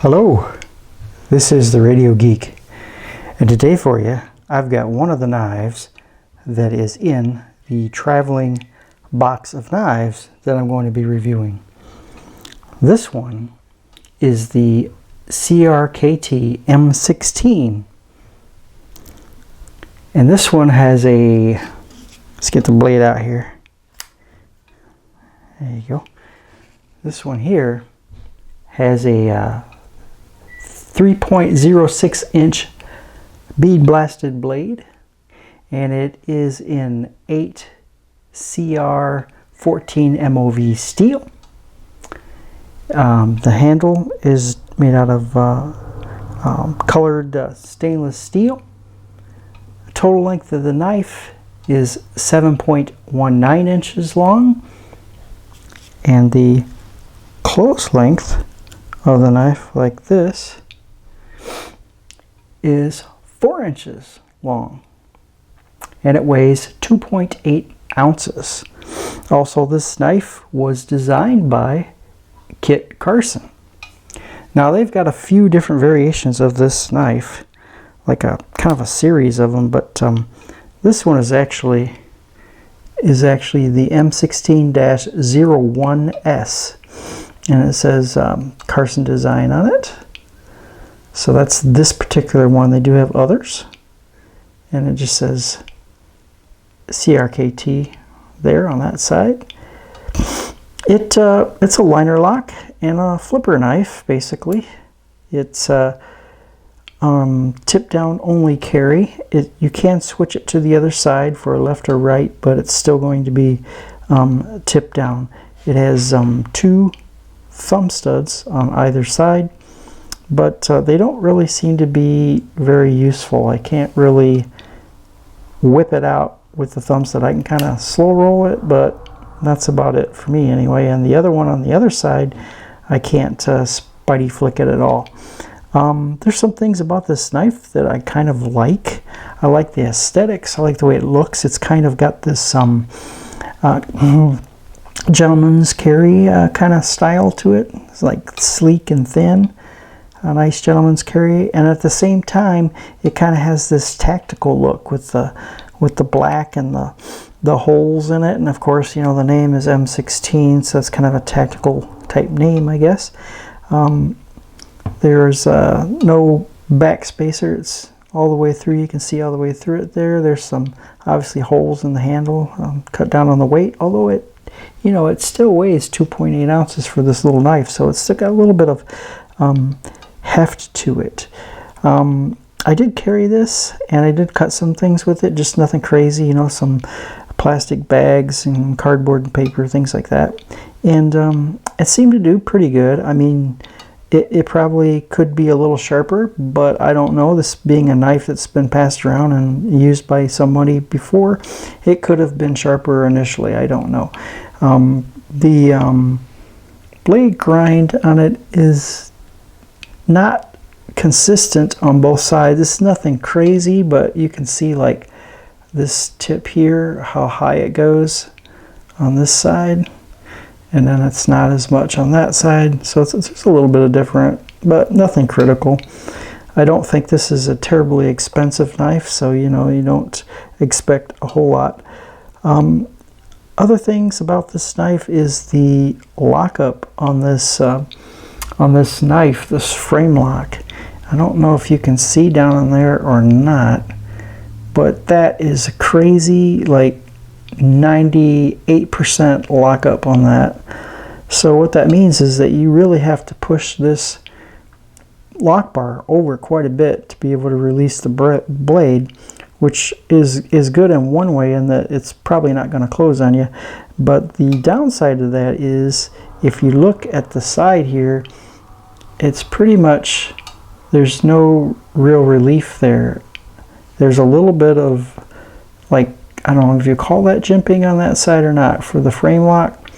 Hello, this is the Radio Geek, and today for you I've got one of the knives that is in the traveling box of knives that I'm going to be reviewing. This one is the CRKT M16, and this one has a, let's get the blade out here, there you go. This one here has a 3.06 inch bead blasted blade, and it is in 8 CR 14 MOV steel. The handle is made out of colored stainless steel. The total length of the knife is 7.19 inches long, and the close length of the knife, like this, is 4 inches long, and it weighs 2.8 ounces. Also, this knife was designed by Kit Carson. Now, they've got a few different variations of this knife, like a kind of a series of them, but this one is actually the M16-01s, and it says Carson design on it. So that's this particular one. They do have others, and it just says CRKT there on that side. It's a liner lock and a flipper knife, basically. It's tip down only carry. You can switch it to the other side for left or right, but it's still going to be tip down. It has 2 thumb studs on either side, but they don't really seem to be very useful. I can't really whip it out with the thumb stud. I can kind of slow roll it, but that's about it for me anyway. And the other one on the other side, I can't spidey flick it at all. There's some things about this knife that I kind of like. I like the aesthetics. I like the way it looks. It's kind of got this gentleman's carry kind of style to it. It's like sleek and thin. A nice gentleman's carry, and at the same time it kind of has this tactical look with the black and the holes in it, and of course, you know, the name is M16, so it's kind of a tactical type name, I guess. There's no back spacer. It's all the way through. You can see all the way through it there. There's some obviously holes in the handle, cut down on the weight, although it, you know, it still weighs 2.8 ounces for this little knife, so it's still got a little bit of heft to it. I did carry this, and I did cut some things with it, just nothing crazy, you know, some plastic bags and cardboard and paper, things like that. And it seemed to do pretty good. I mean, it probably could be a little sharper, but I don't know. This being a knife that's been passed around and used by somebody before, it could have been sharper initially. I don't know. The blade grind on it is not consistent on both sides. It's nothing crazy, but you can see like this tip here, how high it goes on this side, and then it's not as much on that side, so it's just a little bit of different, but nothing critical. I don't think this is a terribly expensive knife, so you know, you don't expect a whole lot. Other things about this knife is the lockup on this knife, this frame lock. I don't know if you can see down in there or not, but that is a crazy, like 98% lockup on that. So what that means is that you really have to push this lock bar over quite a bit to be able to release the blade, which is good in one way in that it's probably not going to close on you. But the downside of that is, if you look at the side here, it's pretty much, there's no real relief there. There's a little bit of, like, I don't know if you call that jimping on that side or not for the frame lock,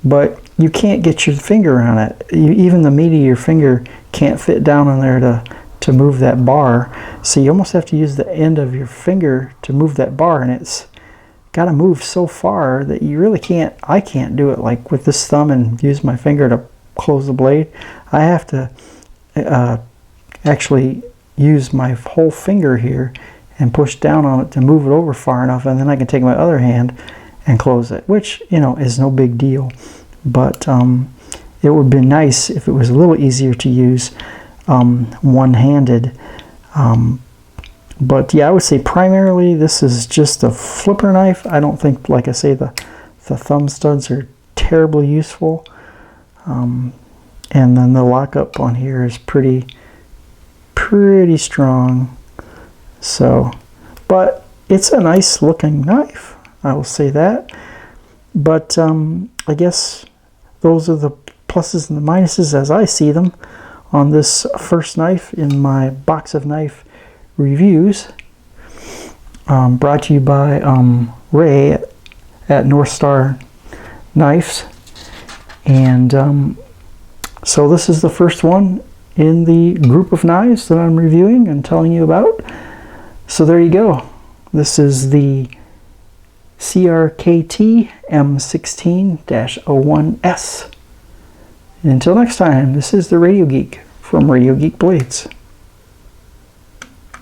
but you can't get your finger on it. Even the meat of your finger can't fit down in there to move that bar. So you almost have to use the end of your finger to move that bar, and it's got to move so far that you really can't, I can't do it like with this thumb and use my finger to close the blade. I have to actually use my whole finger here and push down on it to move it over far enough, and then I can take my other hand and close it, which, you know, is no big deal. But it would be nice if it was a little easier to use one-handed. But yeah, I would say primarily this is just a flipper knife. I don't think, like I say, the thumb studs are terribly useful. And then the lockup on here is pretty strong. So, but it's a nice looking knife, I will say that. But I guess those are the pluses and the minuses as I see them on this first knife in my box of knife reviews. Brought to you by Ray at North Star Knives. And so this is the first one in the group of knives that I'm reviewing and telling you about. So there you go. This is the CRKT M16 01s. And until next time, this is the Radio Geek from Radio Geek Blades.